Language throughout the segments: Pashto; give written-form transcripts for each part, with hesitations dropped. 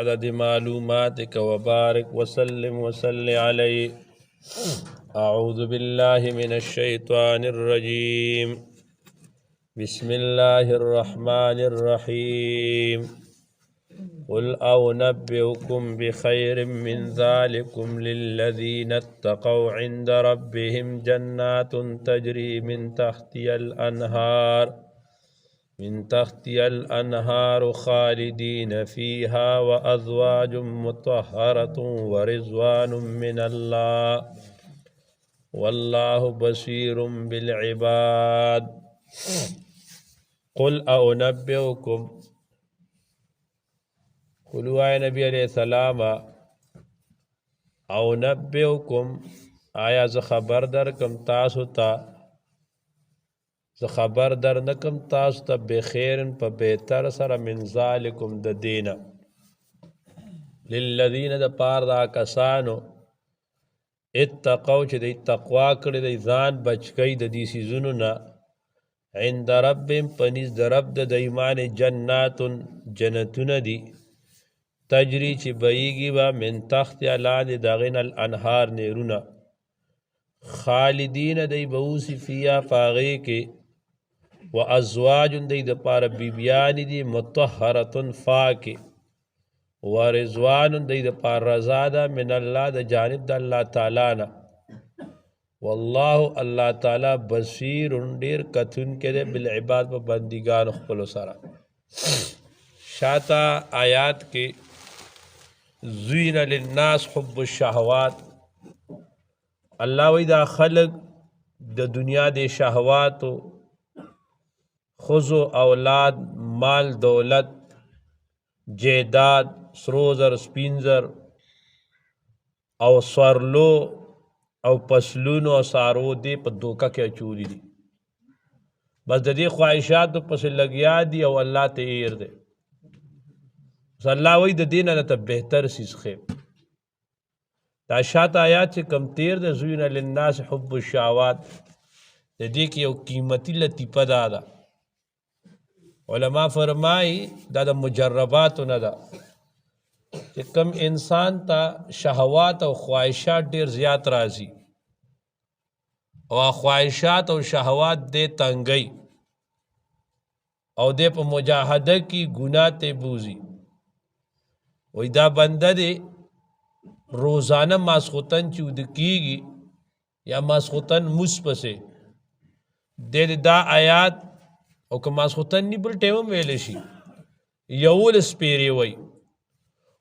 عدد معلوماتك وبارك وسلم عليه. أعوذ بالله من الشيطان الرجيم. بسم الله الرحمن الرحيم. قل أنبئكم بخير من ذلكم للذين اتقوا عند ربهم جنات تجري من تحتها الأنهار خالدين فيها وأزواج مطهرة ورضوان من الله والله بصير بالعباد. قل أنبئكم، قلوا يا نبی علیہ السلام، أنبئكم آیا ز خبر در کم تاسو تا، ز خبر در نکم تاسو تا بخیرن پا بہتر سر من ذالکم د دینا، للذین د پار دا کسانو اتقو چه دی تقوا کردی دی ځان بچکی د دی سیزونو نا، عند ربهم پنیز د رب د ایمان جناتن جنتون دی، تجری چه بیگی با من تحت علان داغین الانهار نیرونا، خالدین دی بوسی فیا فاغی کے، و ازواج دی د پار بیبیانی دی مطهرتن فاکی، و رضوان دی د پار رضادا من اللہ د جانب د اللہ تعالیٰ، واللہ اللہ تعالیٰ بصیر دیر کتن کے دے بالعباد پا بندگان خپلو سارا. شاتا آیات کے زین للناس حب الشہوات، اللہ وی دا خلق دا دنیا دے شہواتو، خزو اولاد مال دولت جیداد سروزر سپینزر او سورلو او پسلونو او سارو دے پا دوکا کیا چولی دی، بس دا دی خواہشاتو پس لگیا دی او اللہ تے ایر دے. بس اللہ وی دا دینا نتا بہتر سیز خیب. دا شاعت آیات سے کم تیر دا زوین للناس حب الشہوات دا دی کہ یو قیمتی لطیفہ دا علماء فرمائی دا مجرباتو ندا کہ کم انسان تا شہوات او خواہشات دیر زیاد رازی او خواہشات او شہوات دے تنگئی او دے پا مجاہدہ کی گناہ تے بوزی، وی دا بندہ دے روزانہ ماسخوتن چود کیگی یا ماسخوتن مسپسے دے دا آیات او که ماسخوتن نی بل ٹیمم ویلشی یول سپیری وی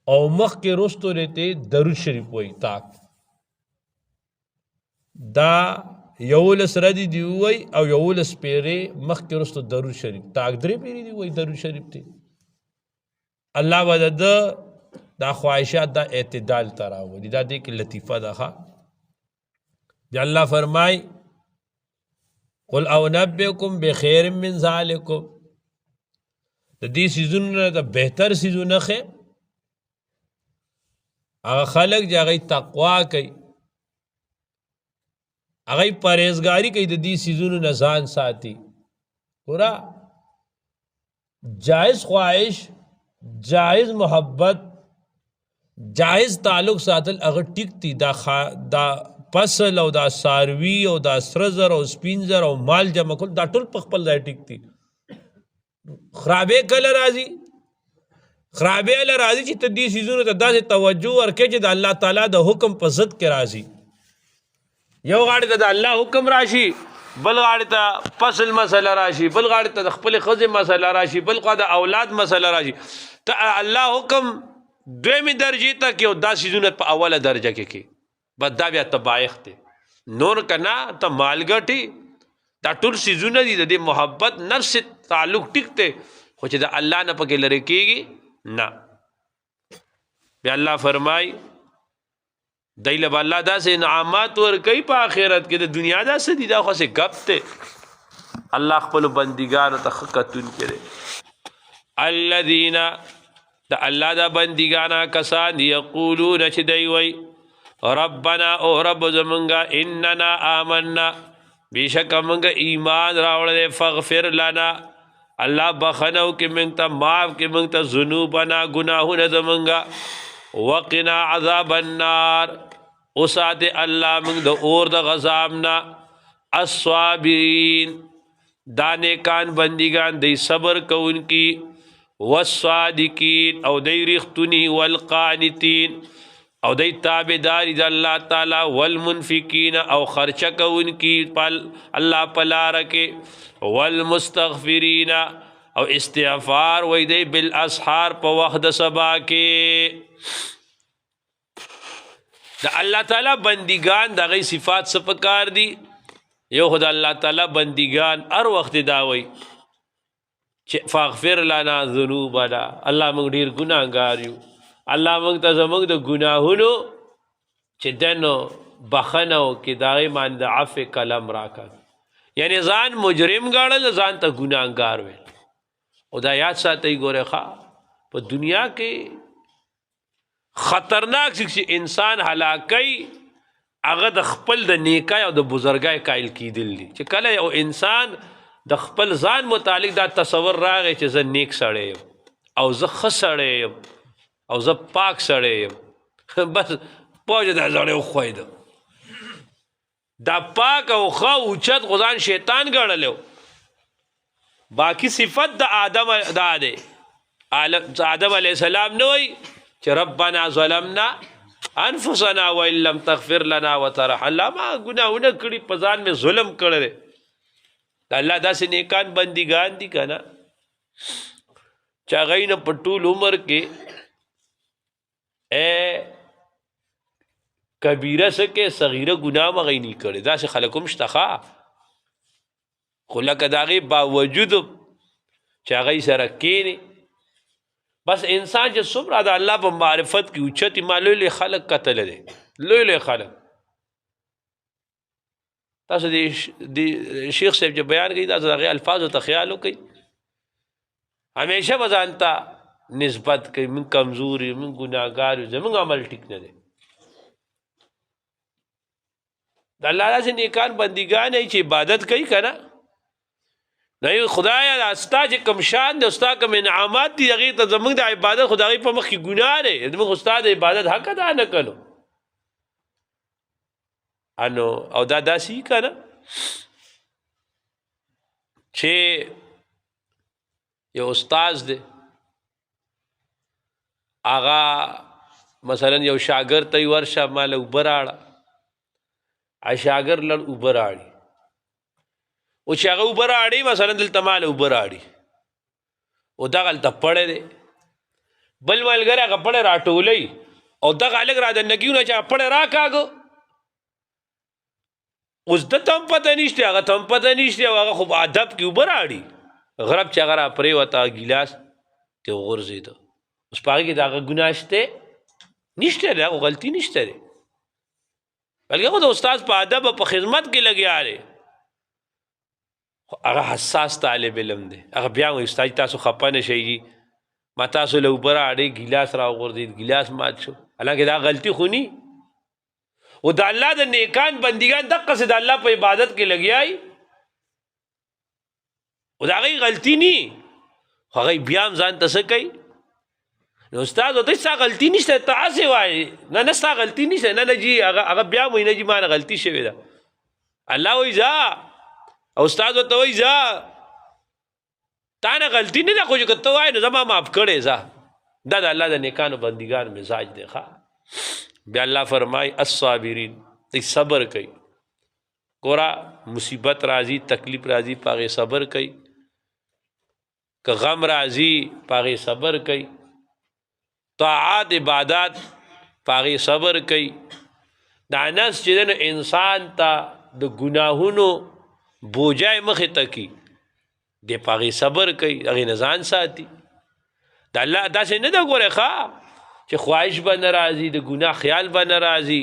او مخ کے رستو لیتے درود شریف وی تاک دا یول سردی دی وی او یول سپیری مخ کے رستو درود شریف تاک درے پیری دی وی درود شریف تے. اللہ ودد دا خواہشات دا اعتدال تراو دی دا دیکھ لطیفہ دا خواہ دی. اللہ فرمائی قل اونبئکم بخیر من ذالکم، دا دی سیزون دا بہتر سیزون خیر اگر خلق جا غی تقوا کئی اگر پریزگاری کئی دا دی سیزون نزان ساتی، پورا جائز خواہش جائز محبت جائز تعلق ساتل اگر ٹکتی دا پسل او دا ساروی او دا سرزر او سپینزر او مال جمع کل دا ٹول پخپل دا ٹکتی. خرابے کل رازی خرابے اللہ رازی چی تدی سیزون تا دا سے توجہ ورکے چی دا اللہ تعالیٰ دا حکم پا زد کے رازی. یو غاڑی تا دا اللہ حکم راشی، بل غاڑی تا پسل مسئلہ راشی، بل غاڑی تا خپل خز مسئلہ راشی، بل غاڑی تا اولاد مسئلہ راشی، تا اللہ حکم دویمی درجی تا کیو دا سیزونت پا اول درجہ کی بس دا بیا تبایخ تے نور کنا تا مالگٹی دا ٹول سیزون دی دا دی محبت نفس تعلق ٹکتے خوچ دا اللہ نا پکے لرکی گی نا. بیا اللہ فرمائی دیل با اللہ دا سے انعامات ورکی پا آخرت کے دا دنیا دا سے دی دا خواہ سے گپ تے. اللہ خپلو بندگانو تا خکتون کرے. الذین دا اللہ دا بندگانا کسان یقولون چھ دیوئی ربنا او رب زمنگا اننا آمنا بیشک منگا ایمان راوڑ دے فغفر لنا الله بخنو کې موږ ته معاف کې موږ ته ذنوبنا ګناهونه زمونږه وقنا عذاب النار وساته الله موږ د اور د غضب نه الصابرین دا نیکان بندگان دی صبر کوونکی والصادقین او دی رښتونی والقانتین او دی تابعداري د الله تعالی والمنفقین او خرچه کوونکی الله په لاره کې والمستغفرین او استغفار وی دی بالاسحار په وخت د سبا کې د الله تعالی بندگان دغه صفات څه پکار دي یو خدای الله تعالی بندگان هر وخت دا وی چې فاغفر لنا ذنوبنا الله موږ ډیر ګناهګار یو الله موږ ته زموږ د ګناهونو چې دنو بخنو کې داغه مان د عفو کلم راکړ یعنی ځان مجرم ګاڼل ځان ته ګناهګار وي او دا یاد ساتي ګوره ښه په دنیا کې خطرناک چې انسان هلاکي هغه د خپل د نیکای او د بزرګای قائل کیدل دي چې کله یو انسان د خپل ځان متعلق دا تصور راغی چې زه نیک سړی یم او زه ښه سړی یم او زه پاک سړی یم بس پوجه دا سړی وخویده دا پاک او ښه اوچت غزان شیطان ګڼلی باقی صفت د آدم دا دی آدم علیہ السلام نه وی چې ربنا ظلمنا انفسنا وان لم تغفر لنا وترحمنا الله ما ګناهونه کړي په ځان مې ظلم کړی الله داسې نیکان بندګان دي که نه چې هغوی نه په ټول عمر کې کبیره څه کې صغیره ګناه هم هغوی نه کړی داسې خلک هم شته ښه خو لکه د هغې باوجود چې هغوی سره کښېنې بس انسان چې څومره د الله په معرفت کې اوچتې ما لوی لوی خلک کتلی دی لوی لوی خلک تاسو د شیخ صاحب چې بیان کوي تاسو د هغې الفاظو ته خیال وکړئ همیشه به ځان ته نسبت کوي موږ کمزور یو موږ ګناهګار یو زموږ عمل ټیک نه دی د الله داسې نیکان بندګان چې عبادت کوي که نه نه خدایه دا ستا چې کوم شان دی ستا کوم انعامات دي هغې ته زموږ د عبادت خو د هغې په مخ کې ګناه دی زموږ خو ستا د عبادت حق ادا نه کړو انو او دا داسې که نه چې یو استاز دی هغه مثلا یو شاګرد ته ورشه ماله اوبه راړه شاګرد لړ اوبه راړي او چې هغه اوبه راړي مثلا دلته ماله اوبه راړي او دغلته پړی دی بل ملګری هغه پړی راټولوي او دغه هلک را دننه کېږي چې هغه پړی راکاږه اوس ده ته هم پته نشته هغه ته هم پته نشته او هغه خو په ادب کې اوبه راړي غرب چې هغه را پرېوته ګیلاس ته وغورځېده اوس په هغې کې د هغه ګناه شته نشته دی هغه غلطي نشته دی بلکې خو د استاد په ادب او په خدمت کې لګیا دی هغه حساس طالب علم دی هغه بیا وایي استاد تاسو خفه نه شئ ما تاسو له اوبه راړئ ګیلاس را وغورځېد ګیلاس مات شو حالانکې دا غلطي خو نی او د الله د نیکان بندګان دقسې د الله په عبادت کې لګیای او د هغې غلطي نی خو هغوی بیا هم ځان ته څه کوي نو استاد ورته ستا غلطي نشته ته هسې وایې نه ستا غلطي نشته نه جي هغه بیا هم وایي نه جي ما نه غلطي شوې ده الله وایي ځه او استاد ورته وایي ځه تا نه غلطي نه ده خو چې که ته وایې نو زه ما معاف کړې ځه دا د الله د نیکانو بندګانو مزاج دی ښه بیا الله فرمای الصابرین دی صبر کوي ګوره مصیبت راځي تکلیف راځي په هغې صبر کوي که غم راځي په هغې صبر کوي طاعات عبادات په هغې صبر کوي دا نفس چې دی نو انسان ته د ګناهونو بوجای مخې ته کي دی په هغې صبر کوي هغې نه ځان ساتي د الله داسې نه ده ګورې ښه چې خواهش به نه راځي د ګناه خیال به نه راځي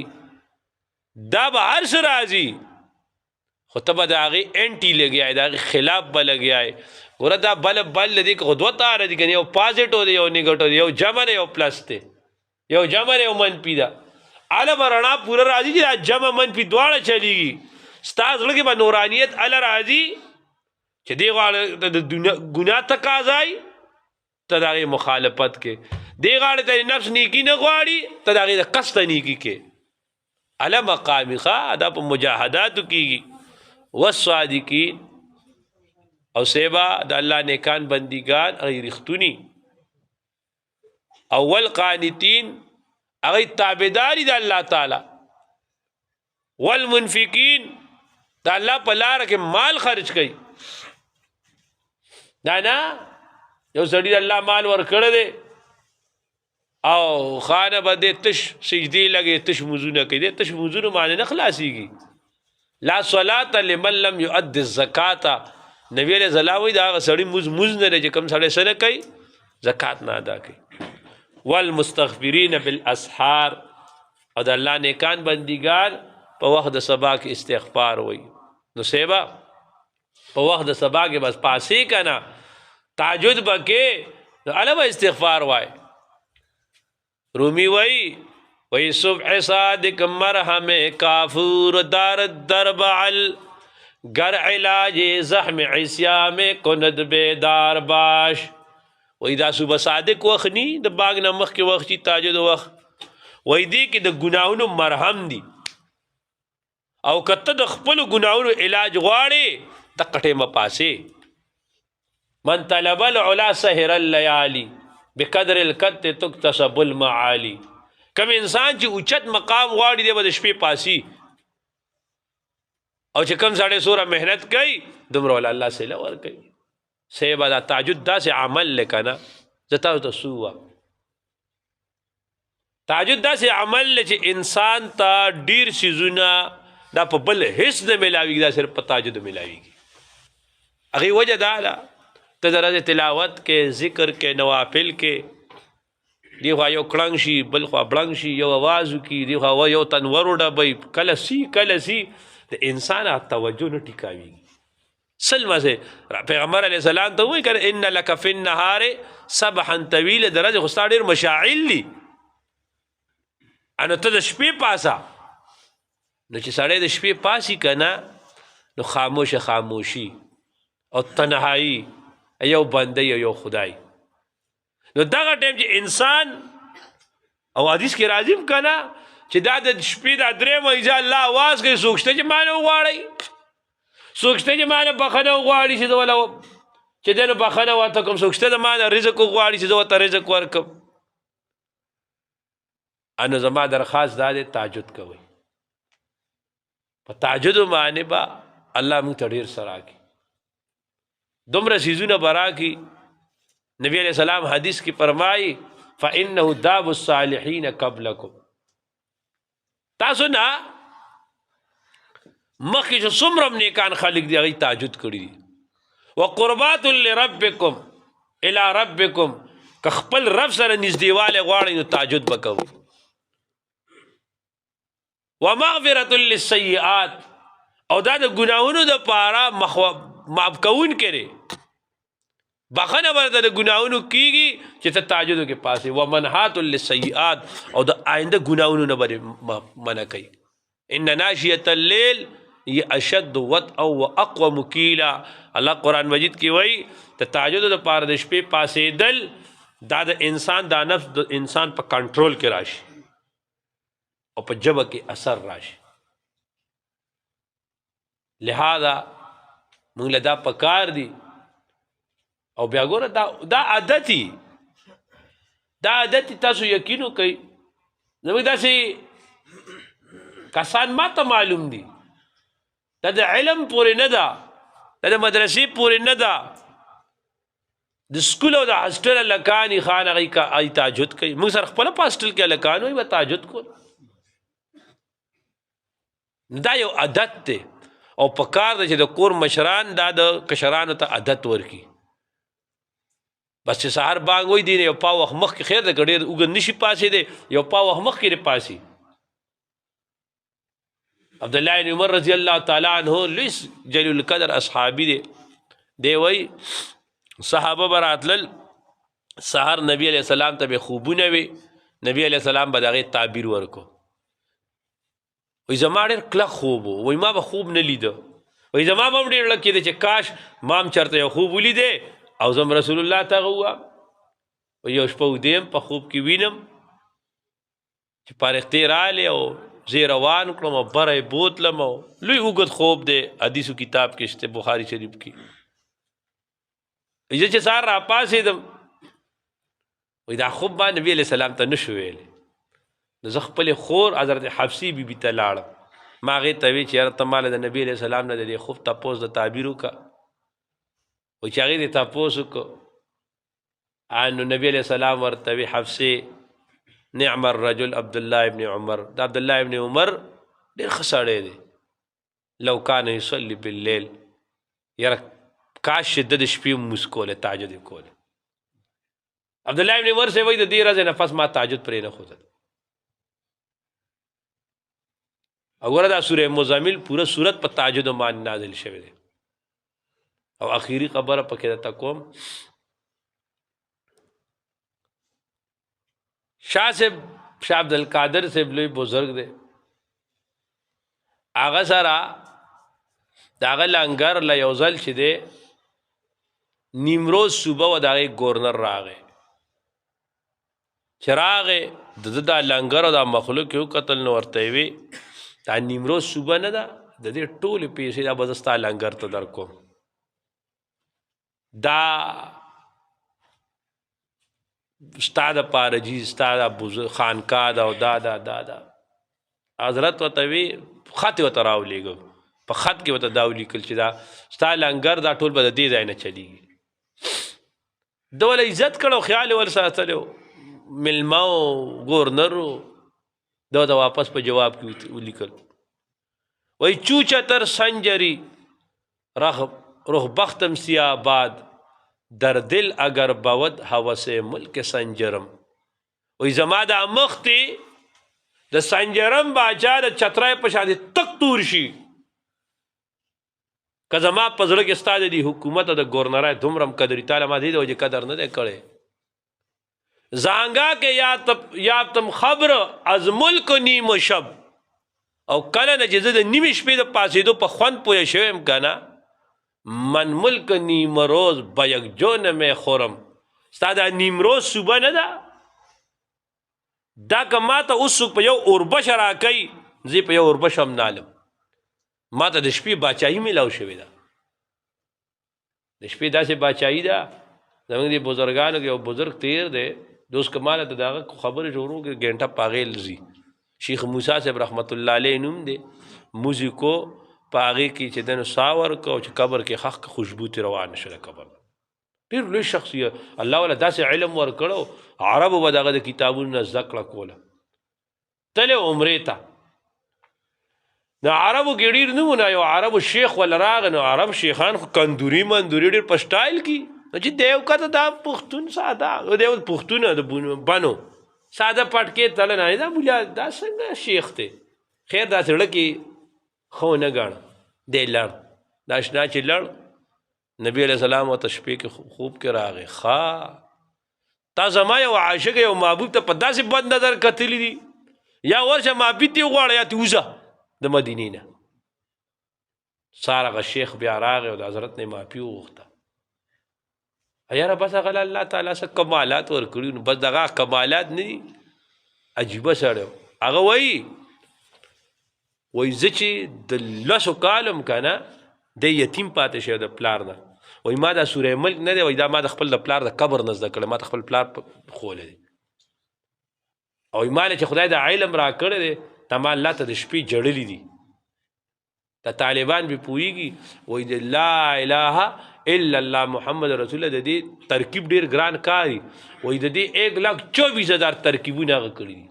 دا به هر څه راځي خو ته به د هغې انټي لګیای د هغې خلاف به لګیای ګوره دا بل دی که خو دوه تاره دي که یو پازیټو دی یو نیګټو دی یو جمع دی یو پلس دی یو جمع دی یو منفي ده هله به رڼا پوره راځي چې دا جمع منفي دواړه چلیږي ستا زړه کې به نورانیت هله راځي چې دی غاړه د ګناه تقاضای ته د هغې مخالفت کې، دی غاړې ته نفس نیکي نه غواړي ته د هغې د قصد نیکي کې. علی مقامي ښه دا په مجاهداتو کېږي. والصادقین او سیبا د الله نیکان بندیگان هغې رښتوني. اول قانتین هغې تابعداري د الله تعالی. والمنفقین د الله په لاره کې مال خرج کوي. دا نه یو سړي د الله مال ورکړی دی او خانه به دی تش سجدې لګې تش مونځونه کوي، دی تش مونځونو باندې نه خلاصېږي. لا صلاة لمن لم يؤد الزکاة. نبی علیہ السلام وایي د هغه سړي مونځ نه دی چې کوم سړی څه نه کوي زکات نه ادا کوي. والمستغفرین بالاسحار او د الله نیکان بندیگان په وخت د سبا کې استغفار وایي. نو سیبا په وخت د سبا کې بس پاسې که نه تهجد به کې نو هله به استغفار وایي. رومی وی صبح صادق مرہم کافور دار دربعل گر علاج زخم عصیا میں کند بیدار باش. وی دا صبح صادق وقت نی دا باغ نمخ کے وقت چی تاجد وقت وی دی که دا گناہونو مرہم دی او کتا دا خپلو گناہونو علاج غواړي دا قٹے مپاسے. من طلب العلا سحر اللیالی بقدر القد تکتسب المعالی. کم انسان چې اوچت مقام غواړي دی به د شپې پاسي او چې کم سړی سوره محنت کوي دومره ولا الله سیله ورکوي. سیبه دا تهجد داسې عمل دی که نه زه تاسو ته څه ووایم تهجد داسې عمل دی چې انسان ته ډېر څیزونه دا په بل هیڅ نه میلاویږي دا صرف په تهجد میلاویږي. هغې وجه دا ده ته د ورځې تلاوت کې ذکر کې نوافل کې دی خوا یو کړنګ شي بل خوا بړنګ شي یو اواز وکړي دی خوا یو تنور وډبوي کله سي د انسان توجه نه ټیکاویږي. سلمه پیغمبر علیه السلام ته وایي که ان لک فی النهار سبحا طویل د ورځې خو ستا ډېر مشاعل دي نو ته د شپې پاسه نو چې سړی د شپې پاسي که نه نو خاموشي او تنهایی یو بنده یو خدای. نو دغه ټایم چې انسان او حدیث کې راځي که نه چې دا د شپې دا درېیمه ایزه الله آواز کوي څوک شته چې ما نه وغواړئ څوک شته چې ما نه بخښنه وغواړي چې زه وله چې دی نو بخښنه ورته کوم څوک شته د ما نه رزق وغواړي چې زه ورته رزق ورکړم. نو زما درخواست دا دی تهجد کوئ. په تهجدو باندې به الله موږ ته ډېر څه راکړي دومره څیزونه به راکړي. نبی علیہ السلام حدیث کی فرمائی فَإِنَّهُ دَابُ الصَّالِحِينَ قَبْلَكُمْ. تاسو نه مخکې چې څومره نیکان خلق دي هغوی تهجد کړي دي. وَقُرْبَاتٌ لِرَبِّكُمْ إِلَىٰ رَبِّكُمْ که خپل رب سره نږدېوالی غواړئ نو تهجد به کوئ. وَمَغْفِرَةٌ لِلسَّيِّئَاتِ او دا د ګناهونو دپاره معاف کوونکی دی بخنه ورته د ګناهونو کیږي چې ته تهجدو کې پاسې. ومنهات للسیئات او د آینده ګناهونو نه به منع کوي. ان ناشیة اللیل اشد وطئا واقوم قیلا. الله قرآن مجید کې وایي د تهجدو دپاره د شپې پاسېدل دا د انسان دا نفس د انسان په کنټرول کې راشي او په ژبه کې اثر راشي. لہذا موږ له دا پکار دي او بیا ګوره دا عادتي تاسو یقین وکئ زموږ داسې کسان ما ته معلوم دي دا د علم پورې نه ده دا د مدرسې پورې نه ده د سکول او د هاسټل هلکان یې خان هغوی تهجد کوي. موږ سره خپله په هاسټل کې هلکان وایي به تهجد کول دا یو عادت دی او پکار ده چې د کور مشران دا د کشرانو ته عادت ورکړي. بس چې سهار بانګ وایي دی نه یو پاو وخت مخکې خیر ده که ډېر اوږد نشي پاسېدی یو پاو وخت مخکې دې پاسي. عبدالله بن عمر رضی الله تعالی عنہ لوی جلیل القدر اصحابي دی وایي صحابه به راتلل سهار نبی علیه السلام ته به خوبونه وي نبی علیه السلام به د هغې تعبیر ورکو. وایي زما ډېر کلک خوب و وایي ما به خوب نه لیده وایي زما به هم ډېر لږ کېده چې کاش ما هم چېرته یو خوب ولیدی او زه هم رسول الله ته هغه ووایم. یو شپه اوده یم په خوب کې وینم چې پارختې راغلې او زه یې روان کړم او بره یې بوتلم او لوی اوږد خوب دی، حدیثو کتاب کې شته، بخاري شریف کې. زه چې سهار راپاڅېدم وایي دا خوب ما نبي علیه السلام ته نه شو ویلی. نو زه خپلې خور حضرت حفصې بیبي ته لاړم. ما هغې ته ویې چې یاره ته ماله د نبي علیه السلام نه د دې خوب تپوس د تعبیر وکړه. وایي چې هغې دې تپوس وکړو نو نبي علیه السلام ورته وی حفصې نعم الرجل عبدالله ابن عمر، دا عبدالله ابن عمر ډېر ښه سړی دی. لو کان یصلي باللیل، یاره کاش چې ده د شپې مونځ کولی، تهجد یې کولی. عبدالله ابن عمر صاحب وایي د دې ورځې نه پس ما تهجد پرې نه ښودل. او ګوره دا سوره مزمل پوره صورت په تهجد باندې نازل شوی دی. او اخیری خبره پکې درته کوم، شاه صاحب شاه عبدالقادر صاحب لوی بزرگ دی، هغه سره د هغه لنګر له یو ځل چې دی نیمروز صوبه و د هغې ګورنر راغی. چې راغی د ده دا لنګر او دا مخلوق یې وکتل نو ورته یې وی دا نیمروز صوبه نه ده، د دې ټولې پیسې دا به زه ستا لنګر ته در کوم. دا ستا دپاره جي ستا دا خانقاه ده او دا حضرت ورته وی خط یې ورته راولېږه. په خط کې ورته دا ولیکل چې دا ستا لنګر دا ټول به د دې ځای نه چلېږي. ده وله عزت کړی او خیال یې ور ساتلی و، مېلمه و ګورنر و. ده ورته واپس په جواب کې ولیکل وایي چوچتر سنجری رخ بختم سیاباد در دل اگر بود هوس ملک سنجرم. وایي زما دا مخ دی د سنجرم باچا د چترای په شان تک تور شي که زما په زړه کې ستا د دې حکومت او د ګورنرۍ دومره قدر تعالی ما دې د وجې قدر نه دی کړی. زانګا کې یافتم خبر از ملک نیم شب، او کله نه چې زه د نیمې شپې د پاڅېدو په خوند پوه شوی یم که نه، من ملک نیم روز به یکجو نه خورم. ستا دا نیمروز صوبه نه ده، دا که ما ته اوس څوک په یو اوربشه راکوي زه په یو اوربشه هم نالم. ما ته د شپې باچاهي میلاو شوې ده، د شپې داسې باچاهي ده. زموږ د بزرګانو کې یو بزرګ تیر دی، دوست که ماله ته د هغه خبرې شروع کړي ګنټه په هغې لځي. شیخ موسی صاحب رحمت الله علیه نوم دی، موزیکو په هغې کې چې دنو سا ورکړه او چې قبر کې خښ خوشبو ترې روان شو د قبر. ډېر لوی شخصیت، الله والا داسې علم ورکړو، عربو به د هغه د کتابونو نه زده کړه کوله. تلې عمرې ته د عربو کې ډېر نه و، نه یو عربو شیخ ولا راغی. نو عرب شیخان خو کندوري مندوري ډېر په سټایل کې، نو چې دی وکته دا پښتون ساده دی، پښتون د بنو ساده پټکې تله نه دا مولا دا څنګه شیخ دی. خیر دا زړه کې خو نه ګاڼه دی لړ دا اشنا چې لړ نبی علیہ السلام ورته شپې کې خوب کې راغی. ښه تا زما یو عاشق یو محبوب ته په داسې بد نظر کتلی دي، یا ورشه معافي ترې وغواړه یا ترې وځه د مدینې نه. سهار هغه شیخ بیا راغی او د حضرت نه معافي وغوښته. یاره بس هغه الله تعالی څه کمالات ورکړي نو بس دغه کمالات نه دي، عجیبه سړی و. هغه وایي زه چې د لسو کالم که نه دی یتیم پاتې شوی د پلار نه. وایي ما دا سوره ملک نه دی، وایي دا ما د خپل د پلار د قبر نه زده کړی، ما د خپل پلار ښوولی دی. او وایي ما له چې خدای دا علم را کړی دی دا ما الله ته د شپې جړلي دي. دا طالبان به پوهېږي وایي د لا اله الا الله محمد رسول الله د دې ترکیب ډېر ګران کار دی. وایي د دې 1,24,000 ترکیبونه هغه کړي دي.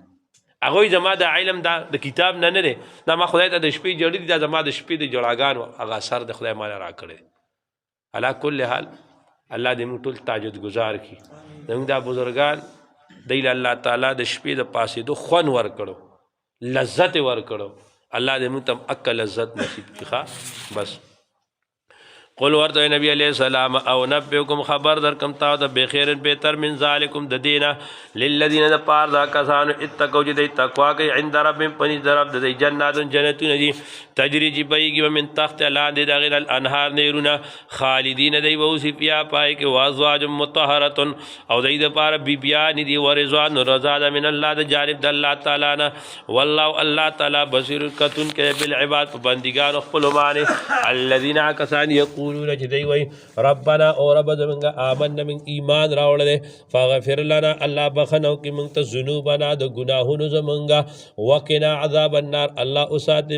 هغه وایي زما دا علم دا د کتاب نه نه دی، دا ما خدای ته د شپې جړلي دي، دا زما د شپې د جړاګانو هغه اثر د خدای ماله را کړی. علا کل حال الله دې موږ ټول تهجد ګزار کړي. زموږ دا بزرګان دی له الله تعالی د شپې د پاسېدو خوند ورکړو، لذت یې ورکړو. الله دې موږ ته هم اکه لذت نصیب کړي. بس قل ورته نبی علیہ السلام او نبئکم خبر در کم تاو ته بخیر بهتر من ذالکم د دینا للذین د پار دا کسانو اتقوا چې دی تقوا کوي عند ربهم پنځ درب د جنات جنتون دي تجری جی بیگی من تحت لاندې د غیر الانهار نیرونه خالدین دی ووسی پیا پای کې وازواج مطهره او دی د پار بی بیان دي ورضوان رضا من الله د جانب د الله تعالی نه والله الله تعالی بصیر کتون کې بالعباد بندگان خپل باندې الذين کسان یقولون چې دی وای ربنا او رب زمونږه آمنا من ایمان راوړل فغفر لنا الله بخنو کې مونږ ته ذنوبنا د ګناهونو زمونږه وقنا عذاب النار الله اوسات